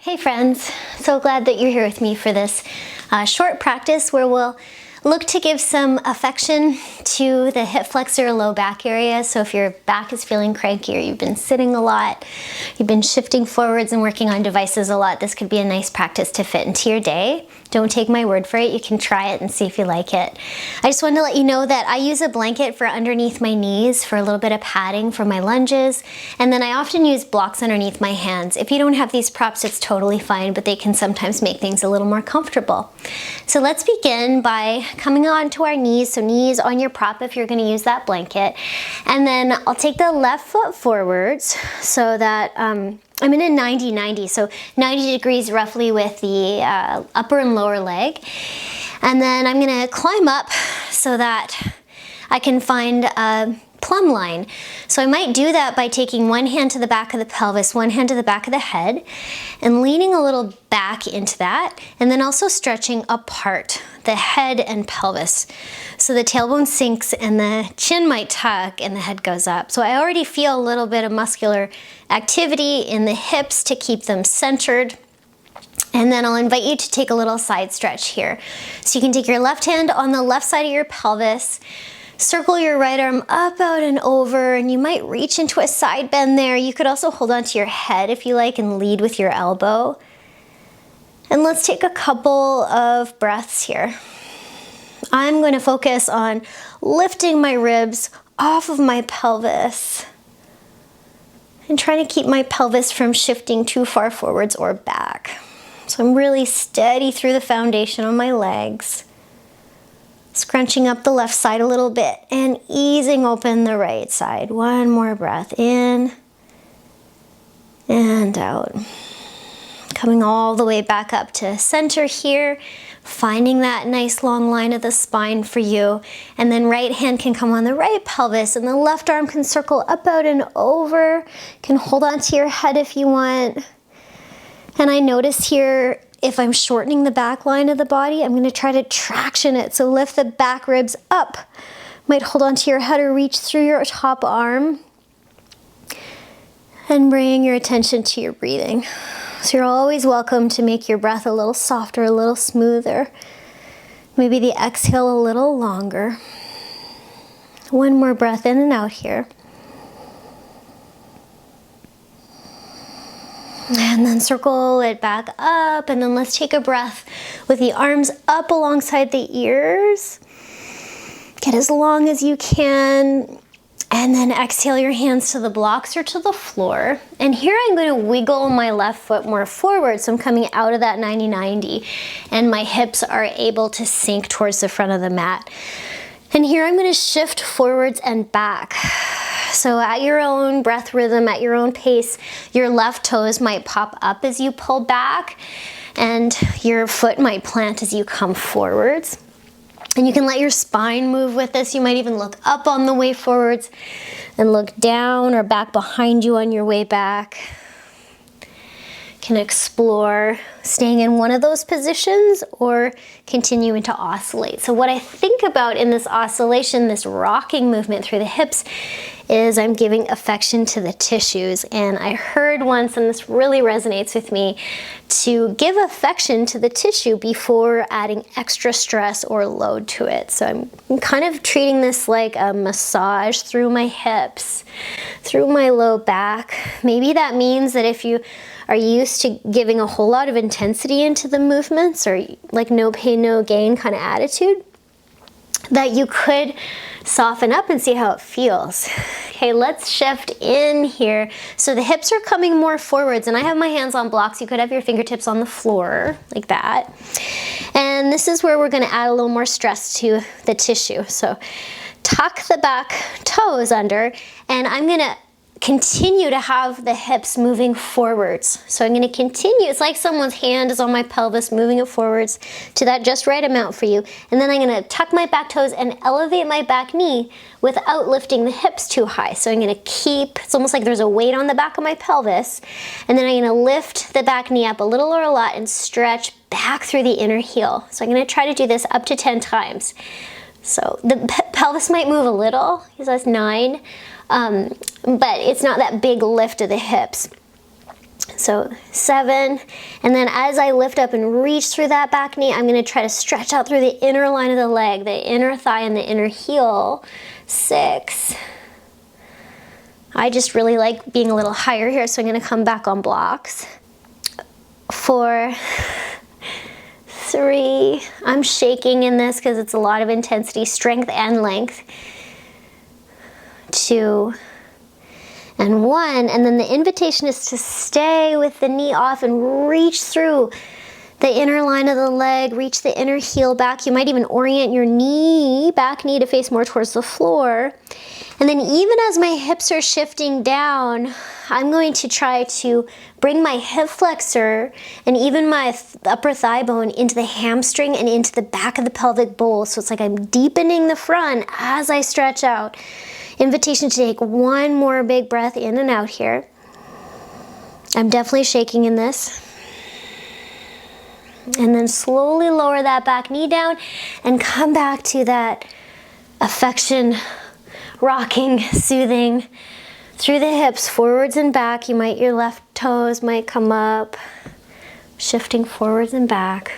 Hey friends, so glad that you're here with me for this short practice where we'll look to give some affection to the hip flexor low back area. So if your back is feeling cranky or you've been sitting a lot, you've been shifting forwards and working on devices a lot, this could be a nice practice to fit into your day. Don't take my word for it, you can try it and see if you like it. I just wanted to let you know that I use a blanket for underneath my knees for a little bit of padding for my lunges, and then I often use blocks underneath my hands. If you don't have these props, it's totally fine, but they can sometimes make things a little more comfortable. So let's begin by coming onto our knees, so knees on your prop if you're going to use that blanket, and then I'll take the left foot forwards so that I'm in a 90-90, so 90 degrees roughly with the upper and lower leg. And then I'm gonna climb up so that I can find a plumb line. So I might do that by taking one hand to the back of the pelvis, one hand to the back of the head, and leaning a little back into that, and then also stretching apart the head and pelvis. So the tailbone sinks and the chin might tuck and the head goes up. So I already feel a little bit of muscular activity in the hips to keep them centered. And then I'll invite you to take a little side stretch here. So you can take your left hand on the left side of your pelvis, circle your right arm up, out, and over, and you might reach into a side bend there. You could also hold onto your head if you like and lead with your elbow. And let's take a couple of breaths here. I'm going to focus on lifting my ribs off of my pelvis and trying to keep my pelvis from shifting too far forwards or back. So I'm really steady through the foundation on my legs, scrunching up the left side a little bit and easing open the right side. One more breath in and out. Coming all the way back up to center here, finding that nice long line of the spine for you. And then right hand can come on the right pelvis and the left arm can circle up, out, and over. You can hold onto your head if you want. And I notice here, if I'm shortening the back line of the body, I'm going to try to traction it. So lift the back ribs up. Might hold onto your head or reach through your top arm. And bring your attention to your breathing. So you're always welcome to make your breath a little softer, a little smoother. Maybe the exhale a little longer. One more breath in and out here. And then circle it back up, and then let's take a breath with the arms up alongside the ears. Get as long as you can. And then exhale your hands to the blocks or to the floor. And here I'm going to wiggle my left foot more forward. So I'm coming out of that 90-90 and my hips are able to sink towards the front of the mat. And here I'm going to shift forwards and back. So at your own breath rhythm, at your own pace, your left toes might pop up as you pull back and your foot might plant as you come forwards. And you can let your spine move with this. You might even look up on the way forwards and look down or back behind you on your way back. Can explore staying in one of those positions or continuing to oscillate. So what I think about in this oscillation, this rocking movement through the hips, is I'm giving affection to the tissues. And I heard once, and this really resonates with me, to give affection to the tissue before adding extra stress or load to it. So I'm kind of treating this like a massage through my hips, through my low back. Maybe that means that if you are used to giving a whole lot of intensity into the movements, or like no pain, no gain kind of attitude, that you could soften up and see how it feels. Okay, let's shift in here. So the hips are coming more forwards, and I have my hands on blocks. You could have your fingertips on the floor like that. And this is where we're going to add a little more stress to the tissue. So tuck the back toes under, and I'm going to continue to have the hips moving forwards. So I'm going to continue. It's like someone's hand is on my pelvis, moving it forwards to that just right amount for you. And then I'm going to tuck my back toes and elevate my back knee without lifting the hips too high. So I'm going to keep, it's almost like there's a weight on the back of my pelvis. And then I'm going to lift the back knee up a little or a lot and stretch back through the inner heel. So I'm going to try to do this up to 10 times. So the pelvis might move a little, because that's 9. But it's not that big lift of the hips. So 7, and then as I lift up and reach through that back knee, I'm gonna try to stretch out through the inner line of the leg, the inner thigh and the inner heel. 6. I just really like being a little higher here, so I'm gonna come back on blocks. 4, 3, I'm shaking in this because it's a lot of intensity, strength and length. 2, and 1, and then the invitation is to stay with the knee off and reach through the inner line of the leg, reach the inner heel back. You might even orient your knee, back knee, to face more towards the floor. And then even as my hips are shifting down, I'm going to try to bring my hip flexor and even my upper thigh bone into the hamstring and into the back of the pelvic bowl. So it's like I'm deepening the front as I stretch out. Invitation to take one more big breath in and out here. I'm definitely shaking in this. And then slowly lower that back knee down and come back to that affection, rocking, soothing through the hips, forwards and back. Your left toes might come up, shifting forwards and back.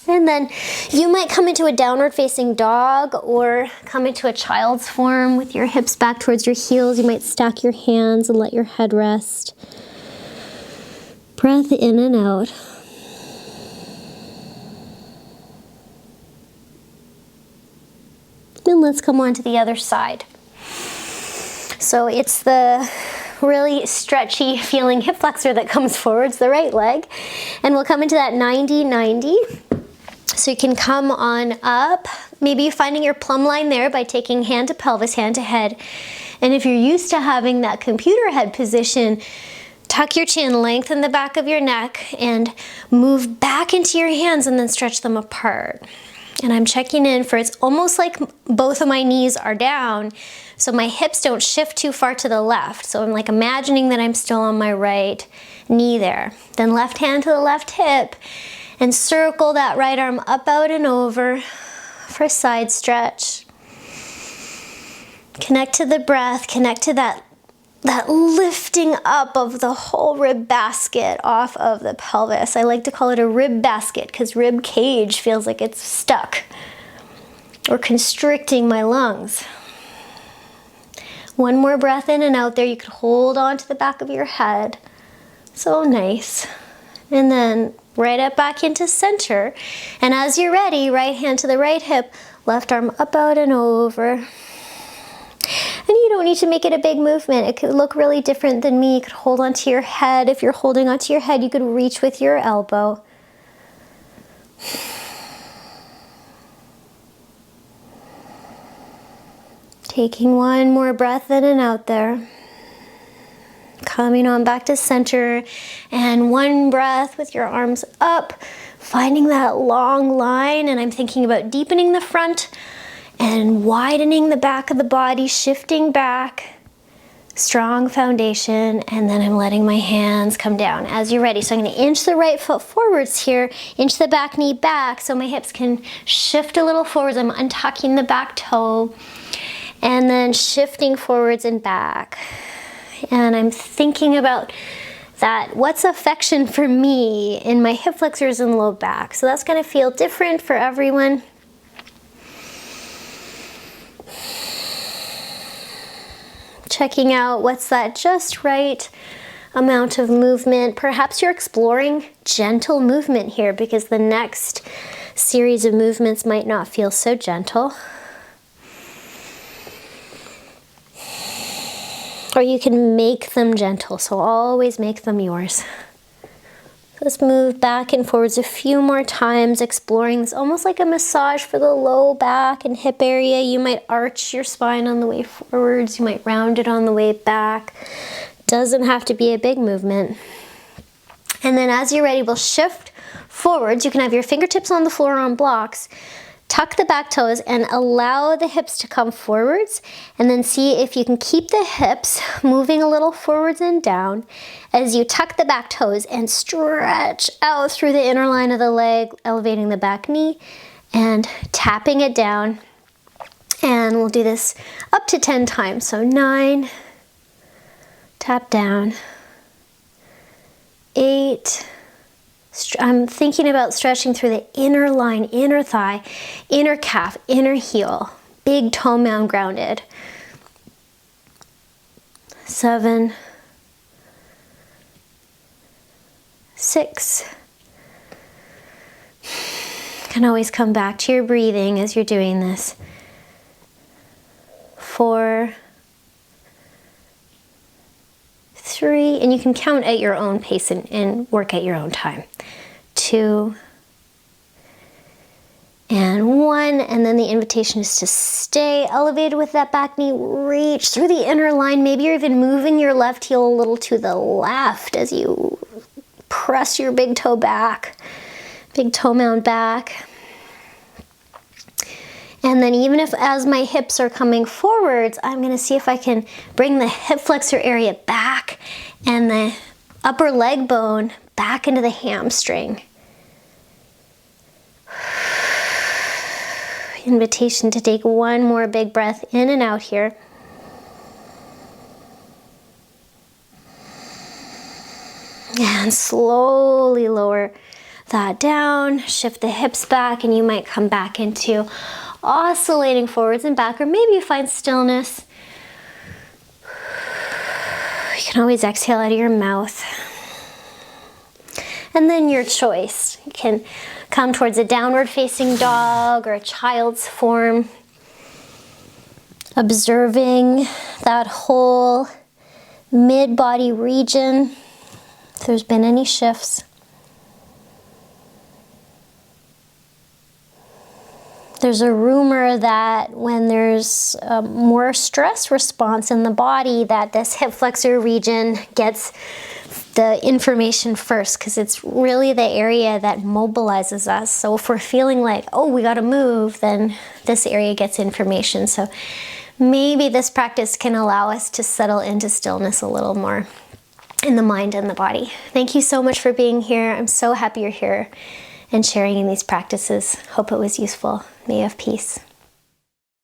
And then you might come into a downward facing dog or come into a child's form with your hips back towards your heels. You might stack your hands and let your head rest. Breath in and out. And let's come on to the other side. So it's the really stretchy feeling hip flexor that comes forwards, the right leg. And we'll come into that 90-90. So you can come on up, maybe finding your plumb line there by taking hand to pelvis, hand to head. And if you're used to having that computer head position, tuck your chin, lengthen the back of your neck, and move back into your hands and then stretch them apart. And I'm checking in for, it's almost like both of my knees are down, so my hips don't shift too far to the left. So I'm like imagining that I'm still on my right knee there. Then left hand to the left hip, and circle that right arm up, out, and over for a side stretch. Connect to the breath, connect to that lifting up of the whole rib basket off of the pelvis. I like to call it a rib basket because rib cage feels like it's stuck or constricting my lungs. One more breath in and out there. You could hold on to the back of your head. So nice. And then right up back into center. And as you're ready, right hand to the right hip, left arm up, out, and over. And you don't need to make it a big movement. It could look really different than me. You could hold onto your head. If you're holding onto your head, you could reach with your elbow. Taking one more breath in and out there. Coming on back to center, and one breath with your arms up, finding that long line, and I'm thinking about deepening the front and widening the back of the body, shifting back, strong foundation, and then I'm letting my hands come down as you're ready. So I'm going to inch the right foot forwards here, inch the back knee back so my hips can shift a little forwards. I'm untucking the back toe and then shifting forwards and back. And I'm thinking about that, what's affection for me in my hip flexors and low back. So that's going to feel different for everyone. Checking out what's that just right amount of movement. Perhaps you're exploring gentle movement here because the next series of movements might not feel so gentle. Or you can make them gentle, so always make them yours. Let's move back and forwards a few more times, exploring this almost like a massage for the low back and hip area. You might arch your spine on the way forwards, you might round it on the way back. Doesn't have to be a big movement. And then as you're ready, we'll shift forwards. You can have your fingertips on the floor on blocks. Tuck the back toes and allow the hips to come forwards, and then see if you can keep the hips moving a little forwards and down as you tuck the back toes and stretch out through the inner line of the leg, elevating the back knee and tapping it down. And we'll do this up to 10 times. So 9, tap down, 8. I'm thinking about stretching through the inner line, inner thigh, inner calf, inner heel. Big toe mound grounded. 7, 6. You can always come back to your breathing as you're doing this. 4, 3, and you can count at your own pace and work at your own time. 2, and 1, and then the invitation is to stay elevated with that back knee. Reach through the inner line. Maybe you're even moving your left heel a little to the left as you press your big toe back, big toe mound back. And then even if as my hips are coming forwards, I'm gonna see if I can bring the hip flexor area back and the upper leg bone back into the hamstring. Invitation to take one more big breath in and out here. And slowly lower that down, shift the hips back, and you might come back into oscillating forwards and back, or maybe you find stillness. You can always exhale out of your mouth. And then your choice. You can come towards a downward facing dog or a child's form, observing that whole mid-body region, if there's been any shifts. There's a rumor that when there's more stress response in the body, that this hip flexor region gets the information first, because it's really the area that mobilizes us. So if we're feeling like, oh, we gotta move, then this area gets information. So maybe this practice can allow us to settle into stillness a little more in the mind and the body. Thank you so much for being here. I'm so happy you're here and sharing in these practices. Hope it was useful. May you have peace.